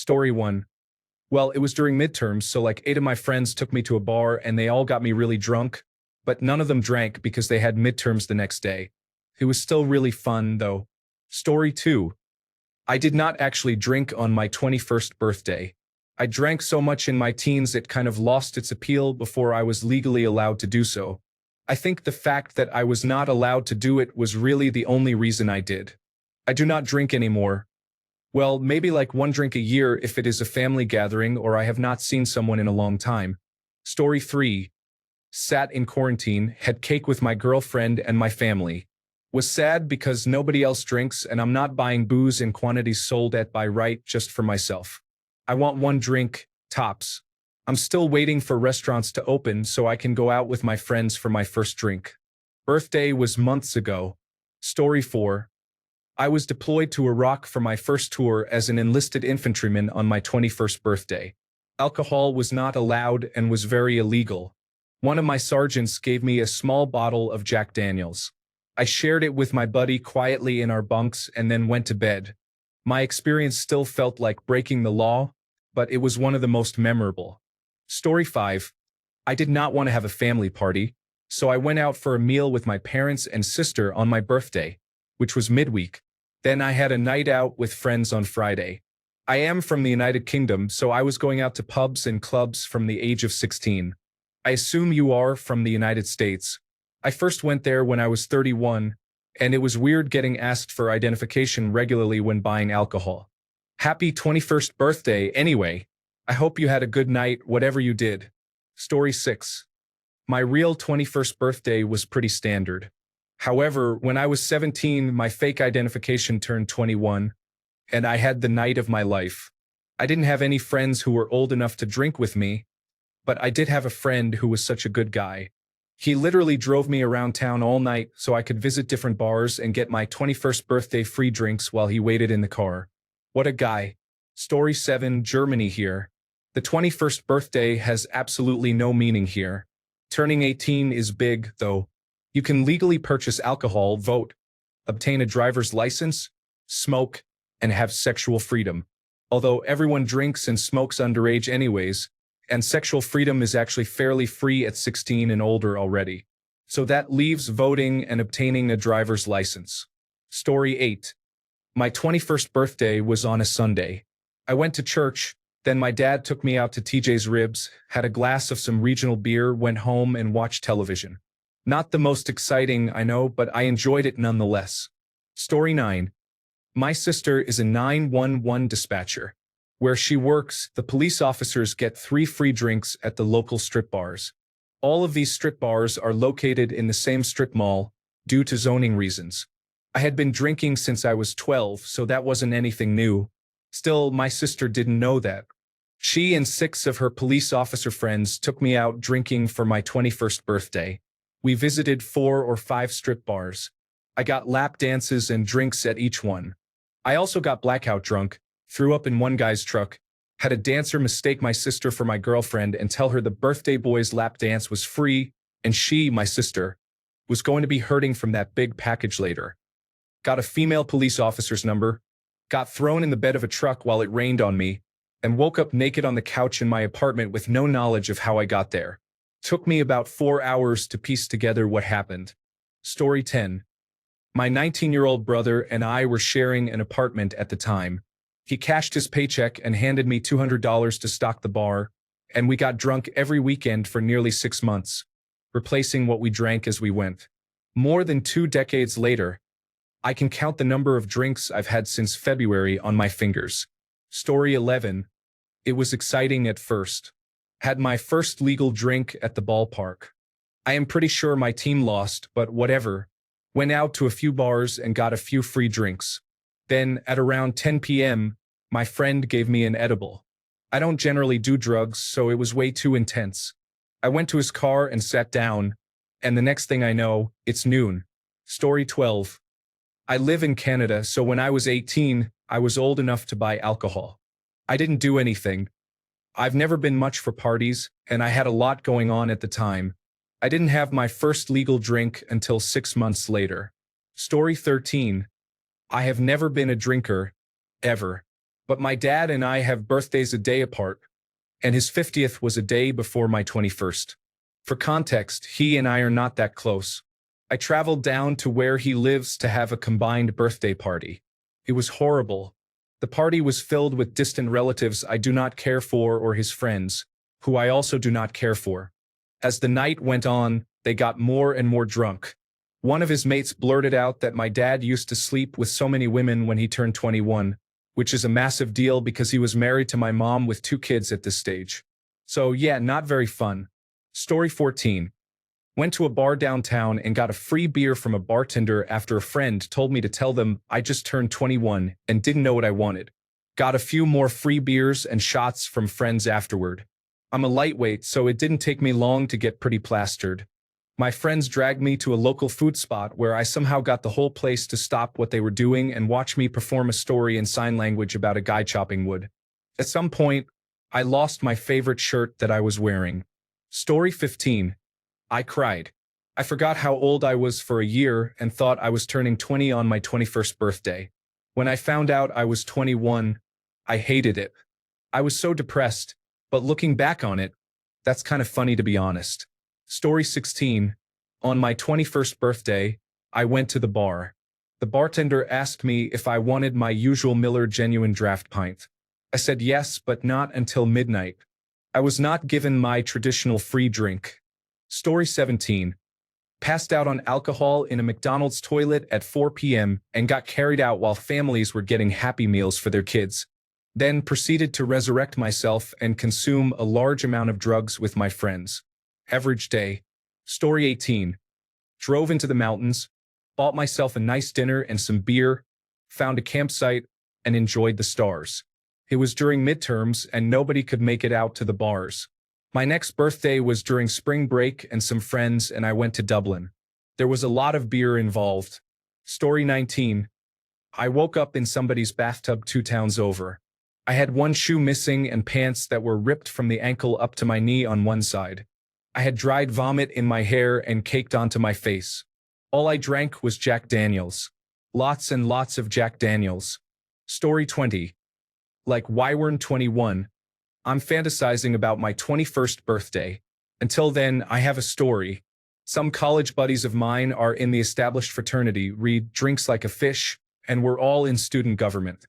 Story 1. Well, it was during midterms, so like 8 of my friends took me to a bar and they all got me really drunk, but none of them drank because they had midterms the next day. It was still really fun, though. Story 2. I did not actually drink on my 21st birthday. I drank so much in my teens it kind of lost its appeal before I was legally allowed to do so. I think the fact that I was not allowed to do it was really the only reason I did. I do not drink anymore. Well, maybe like one drink a year if it is a family gathering or I have not seen someone in a long time. Story 3. Sat in quarantine, had cake with my girlfriend and my family. Was sad because nobody else drinks and I'm not buying booze in quantities sold at by right just for myself. I want one drink, tops. I'm still waiting for restaurants to open so I can go out with my friends for my first drink. Birthday was months ago. Story 4. I was deployed to Iraq for my first tour as an enlisted infantryman on my 21st birthday. Alcohol was not allowed and was very illegal. One of my sergeants gave me a small bottle of Jack Daniels. I shared it with my buddy quietly in our bunks and then went to bed. My experience still felt like breaking the law, but it was one of the most memorable. Story 5. I did not want to have a family party, so I went out for a meal with my parents and sister on my birthday, which was midweek. Then I had a night out with friends on Friday. I am from the United Kingdom, so I was going out to pubs and clubs from the age of 16. I assume you are from the United States. I first went there when I was 31, and it was weird getting asked for identification regularly when buying alcohol. Happy 21st birthday, anyway. I hope you had a good night, whatever you did. Story 6. My real 21st birthday was pretty standard. However, when I was 17, my fake identification turned 21, and I had the night of my life. I didn't have any friends who were old enough to drink with me, but I did have a friend who was such a good guy. He literally drove me around town all night so I could visit different bars and get my 21st birthday free drinks while he waited in the car. What a guy. Story 7, Germany here. The 21st birthday has absolutely no meaning here. Turning 18 is big, though. You can legally purchase alcohol, vote, obtain a driver's license, smoke, and have sexual freedom. Although everyone drinks and smokes underage anyways, and sexual freedom is actually fairly free at 16 and older already. So that leaves voting and obtaining a driver's license. Story 8. My 21st birthday was on a Sunday. I went to church, then my dad took me out to TJ's Ribs, had a glass of some regional beer, went home and watched television. Not the most exciting, I know, but I enjoyed it nonetheless. Story 9. My sister is a 911 dispatcher. Where she works, the police officers get 3 free drinks at the local strip bars. All of these strip bars are located in the same strip mall, due to zoning reasons. I had been drinking since I was 12, so that wasn't anything new. Still, my sister didn't know that. She and 6 of her police officer friends took me out drinking for my 21st birthday. We visited 4 or 5 strip bars. I got lap dances and drinks at each one. I also got blackout drunk, threw up in one guy's truck, had a dancer mistake my sister for my girlfriend and tell her the birthday boy's lap dance was free, and she, my sister, was going to be hurting from that big package later. Got a female police officer's number, got thrown in the bed of a truck while it rained on me, and woke up naked on the couch in my apartment with no knowledge of how I got there. Took me about 4 hours to piece together what happened. Story 10. My 19-year-old brother and I were sharing an apartment at the time. He cashed his paycheck and handed me $200 to stock the bar, and we got drunk every weekend for nearly 6 months, replacing what we drank as we went. More than 2 decades later, I can count the number of drinks I've had since February on my fingers. Story 11. It was exciting at first. Had my first legal drink at the ballpark. I am pretty sure my team lost, but whatever. Went out to a few bars and got a few free drinks. Then, at around 10 p.m., my friend gave me an edible. I don't generally do drugs, so it was way too intense. I went to his car and sat down, and the next thing I know, it's noon. Story 12. I live in Canada, so when I was 18, I was old enough to buy alcohol. I didn't do anything. I've never been much for parties, and I had a lot going on at the time. I didn't have my first legal drink until 6 months later. Story 13. I have never been a drinker, ever. But my dad and I have birthdays a day apart, and his 50th was a day before my 21st. For context, he and I are not that close. I traveled down to where he lives to have a combined birthday party. It was horrible. The party was filled with distant relatives I do not care for or his friends, who I also do not care for. As the night went on, they got more and more drunk. One of his mates blurted out that my dad used to sleep with so many women when he turned 21, which is a massive deal because he was married to my mom with 2 kids at this stage. So yeah, not very fun. Story 14. Went to a bar downtown and got a free beer from a bartender after a friend told me to tell them I just turned 21 and didn't know what I wanted. Got a few more free beers and shots from friends afterward. I'm a lightweight, so it didn't take me long to get pretty plastered. My friends dragged me to a local food spot where I somehow got the whole place to stop what they were doing and watch me perform a story in sign language about a guy chopping wood. At some point, I lost my favorite shirt that I was wearing. Story 15. I cried. I forgot how old I was for a year and thought I was turning 20 on my 21st birthday. When I found out I was 21, I hated it. I was so depressed, but looking back on it, that's kind of funny to be honest. Story 16. On my 21st birthday, I went to the bar. The bartender asked me if I wanted my usual Miller Genuine Draft pint. I said yes, but not until midnight. I was not given my traditional free drink. Story 17. Passed out on alcohol in a McDonald's toilet at 4 p.m. and got carried out while families were getting Happy Meals for their kids. Then proceeded to resurrect myself and consume a large amount of drugs with my friends. Average day. Story 18. Drove into the mountains, bought myself a nice dinner and some beer, found a campsite, and enjoyed the stars. It was during midterms and nobody could make it out to the bars. My next birthday was during spring break and some friends and I went to Dublin. There was a lot of beer involved. Story 19. I woke up in somebody's bathtub 2 towns over. I had one shoe missing and pants that were ripped from the ankle up to my knee on one side. I had dried vomit in my hair and caked onto my face. All I drank was Jack Daniels. Lots and lots of Jack Daniels. Story 20. Like Wyvern 21, I'm fantasizing about my 21st birthday. Until then, I have a story. Some college buddies of mine are in the established fraternity, read Drinks Like a Fish, and we're all in student government.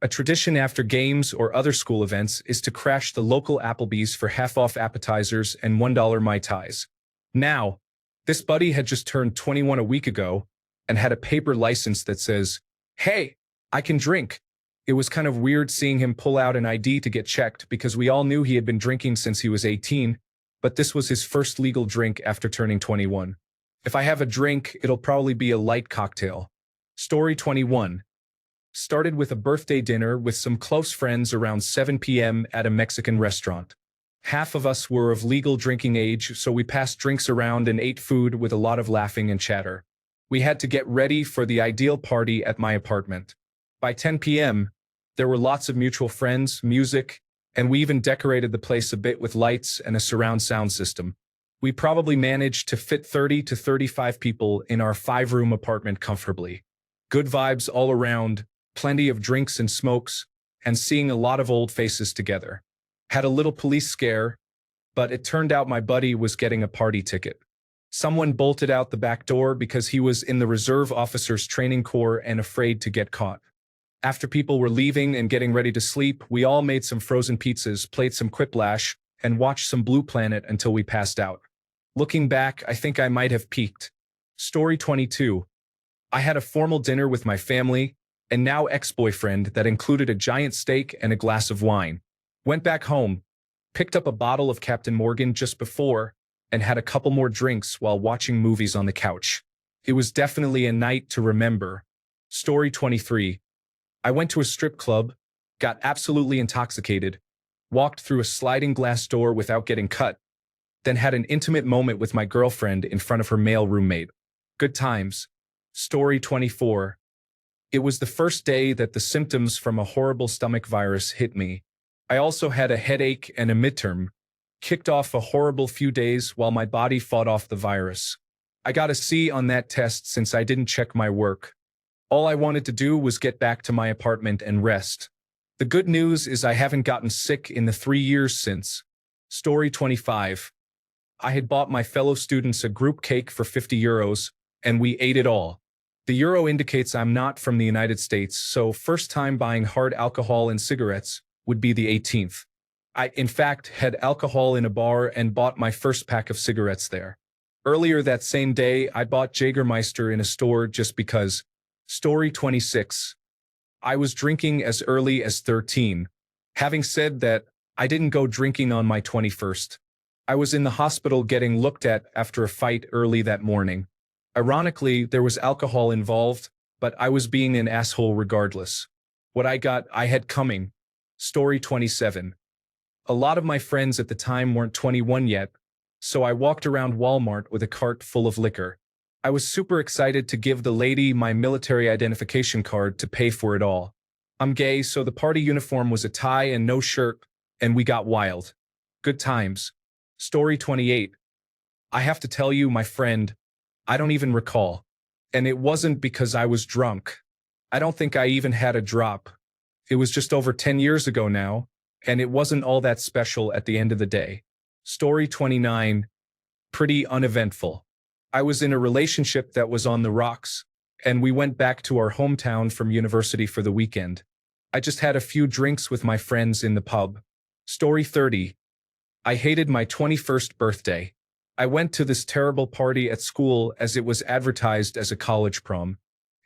A tradition after games or other school events is to crash the local Applebee's for half-off appetizers and $1 Mai Tais. Now, this buddy had just turned 21 a week ago and had a paper license that says, "Hey, I can drink." It was kind of weird seeing him pull out an ID to get checked because we all knew he had been drinking since he was 18, but this was his first legal drink after turning 21. If I have a drink, it'll probably be a light cocktail. Story 21. Started with a birthday dinner with some close friends around 7 p.m. at a Mexican restaurant. Half of us were of legal drinking age, so we passed drinks around and ate food with a lot of laughing and chatter. We had to get ready for the ideal party at my apartment. By 10 p.m., there were lots of mutual friends, music, and we even decorated the place a bit with lights and a surround sound system. We probably managed to fit 30 to 35 people in our 5-room apartment comfortably. Good vibes all around, plenty of drinks and smokes, and seeing a lot of old faces together. Had a little police scare, but it turned out my buddy was getting a party ticket. Someone bolted out the back door because he was in the Reserve Officers Training Corps and afraid to get caught. After people were leaving and getting ready to sleep, we all made some frozen pizzas, played some Quiplash, and watched some Blue Planet until we passed out. Looking back, I think I might have peaked. Story 22. I had a formal dinner with my family, and now ex-boyfriend, that included a giant steak and a glass of wine. Went back home, picked up a bottle of Captain Morgan just before, and had a couple more drinks while watching movies on the couch. It was definitely a night to remember. Story 23. I went to a strip club, got absolutely intoxicated, walked through a sliding glass door without getting cut, then had an intimate moment with my girlfriend in front of her male roommate. Good times. Story 24. It was the first day that the symptoms from a horrible stomach virus hit me. I also had a headache and a midterm. Kicked off a horrible few days while my body fought off the virus. I got a C on that test since I didn't check my work. All I wanted to do was get back to my apartment and rest. The good news is I haven't gotten sick in the 3 years since. Story 25. I had bought my fellow students a group cake for €50, and we ate it all. The euro indicates I'm not from the United States, so first time buying hard alcohol and cigarettes would be the 18th. I, in fact, had alcohol in a bar and bought my first pack of cigarettes there. Earlier that same day, I bought Jägermeister in a store just because. Story 26. I was drinking as early as 13. Having said that, I didn't go drinking on my 21st. I was in the hospital getting looked at after a fight early that morning. Ironically, there was alcohol involved, but I was being an asshole regardless. What I got, I had coming. Story 27. A lot of my friends at the time weren't 21 yet, so I walked around Walmart with a cart full of liquor. I was super excited to give the lady my military identification card to pay for it all. I'm gay, so the party uniform was a tie and no shirt, and we got wild. Good times. Story 28. I have to tell you, my friend, I don't even recall. And it wasn't because I was drunk. I don't think I even had a drop. It was just over 10 years ago now, and it wasn't all that special at the end of the day. Story 29. Pretty uneventful. I was in a relationship that was on the rocks, and we went back to our hometown from university for the weekend. I just had a few drinks with my friends in the pub. Story 30. I hated my 21st birthday. I went to this terrible party at school as it was advertised as a college prom.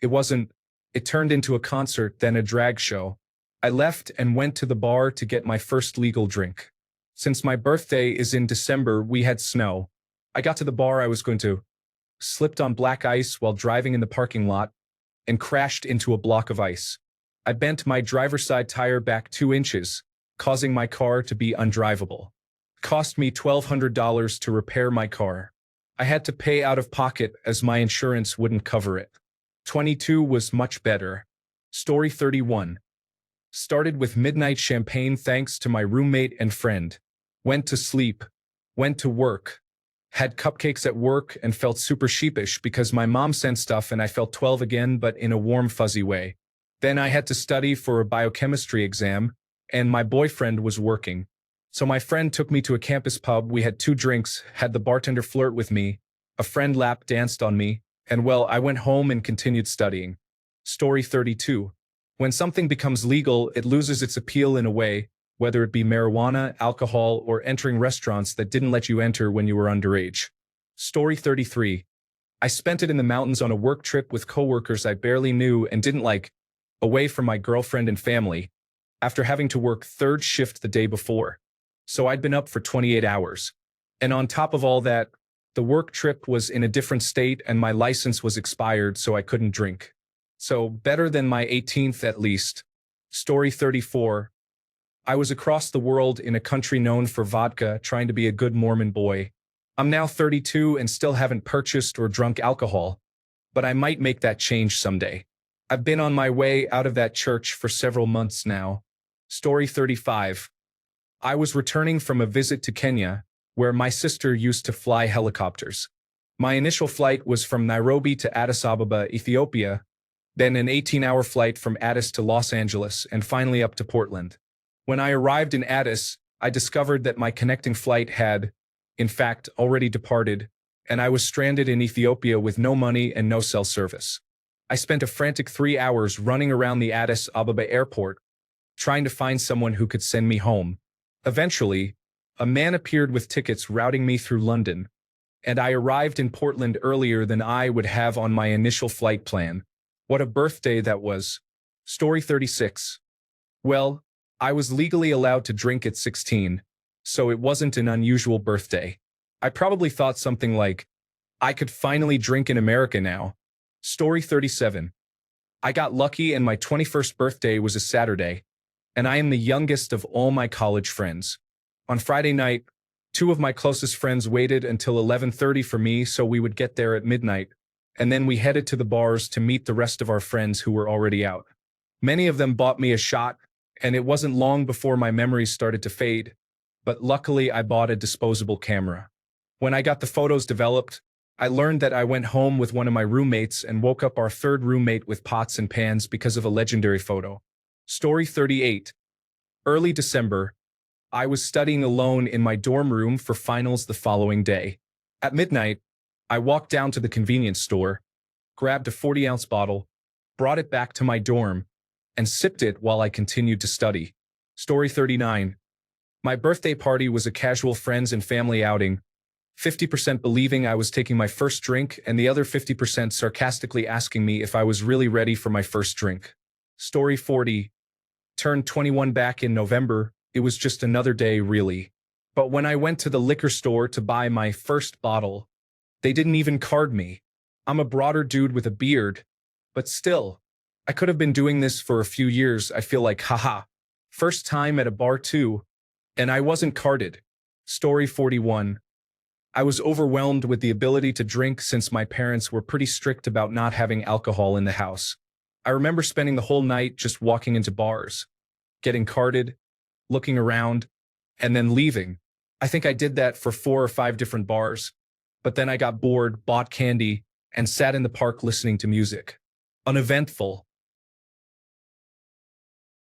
It wasn't. It turned into a concert, then a drag show. I left and went to the bar to get my first legal drink. Since my birthday is in December, we had snow. I got to the bar I was going to, slipped on black ice while driving in the parking lot, and crashed into a block of ice. I bent my driver's side tire back 2 inches, causing my car to be undrivable. Cost me $1,200 to repair my car. I had to pay out of pocket as my insurance wouldn't cover it. 22 was much better. Story 31. Started with midnight champagne thanks to my roommate and friend. Went to sleep. Went to work. Had cupcakes at work and felt super sheepish because my mom sent stuff and I felt 12 again, but in a warm, fuzzy way. Then I had to study for a biochemistry exam, and my boyfriend was working. So my friend took me to a campus pub, we had 2 drinks, had the bartender flirt with me, a friend lap danced on me, and well, I went home and continued studying. Story 32. When something becomes legal, it loses its appeal in a way, whether it be marijuana, alcohol, or entering restaurants that didn't let you enter when you were underage. Story 33. I spent it in the mountains on a work trip with coworkers I barely knew and didn't like, away from my girlfriend and family, after having to work 3rd shift the day before. So I'd been up for 28 hours. And on top of all that, the work trip was in a different state and my license was expired, so I couldn't drink. So better than my 18th at least. Story 34. I was across the world in a country known for vodka, trying to be a good Mormon boy. I'm now 32 and still haven't purchased or drunk alcohol, but I might make that change someday. I've been on my way out of that church for several months now. Story 35. I was returning from a visit to Kenya, where my sister used to fly helicopters. My initial flight was from Nairobi to Addis Ababa, Ethiopia, then an 18-hour flight from Addis to Los Angeles, and finally up to Portland. When I arrived in Addis, I discovered that my connecting flight had, in fact, already departed, and I was stranded in Ethiopia with no money and no cell service. I spent a frantic 3 hours running around the Addis Ababa airport, trying to find someone who could send me home. Eventually, a man appeared with tickets routing me through London, and I arrived in Portland earlier than I would have on my initial flight plan. What a birthday that was. Story 36. Well, I was legally allowed to drink at 16, so it wasn't an unusual birthday. I probably thought something like, I could finally drink in America now. Story 37. I got lucky and my 21st birthday was a Saturday, and I am the youngest of all my college friends. On Friday night, 2 of my closest friends waited until 11:30 for me so we would get there at midnight, and then we headed to the bars to meet the rest of our friends who were already out. Many of them bought me a shot, and it wasn't long before my memories started to fade, but luckily I bought a disposable camera. When I got the photos developed, I learned that I went home with one of my roommates and woke up our 3rd roommate with pots and pans because of a legendary photo. Story 38. Early December, I was studying alone in my dorm room for finals the following day. At midnight, I walked down to the convenience store, grabbed a 40-ounce bottle, brought it back to my dorm, and sipped it while I continued to study. Story 39. My birthday party was a casual friends and family outing, 50% believing I was taking my first drink and the other 50% sarcastically asking me if I was really ready for my first drink. Story 40. Turned 21 back in November. It was just another day, really. But when I went to the liquor store to buy my first bottle, they didn't even card me. I'm a broader dude with a beard, but still, I could have been doing this for a few years. I feel like, haha. First time at a bar too, and I wasn't carded. Story 41. I was overwhelmed with the ability to drink since my parents were pretty strict about not having alcohol in the house. I remember spending the whole night just walking into bars, getting carded, looking around, and then leaving. I think I did that for 4 or 5 different bars. But then I got bored, bought candy, and sat in the park listening to music. Uneventful.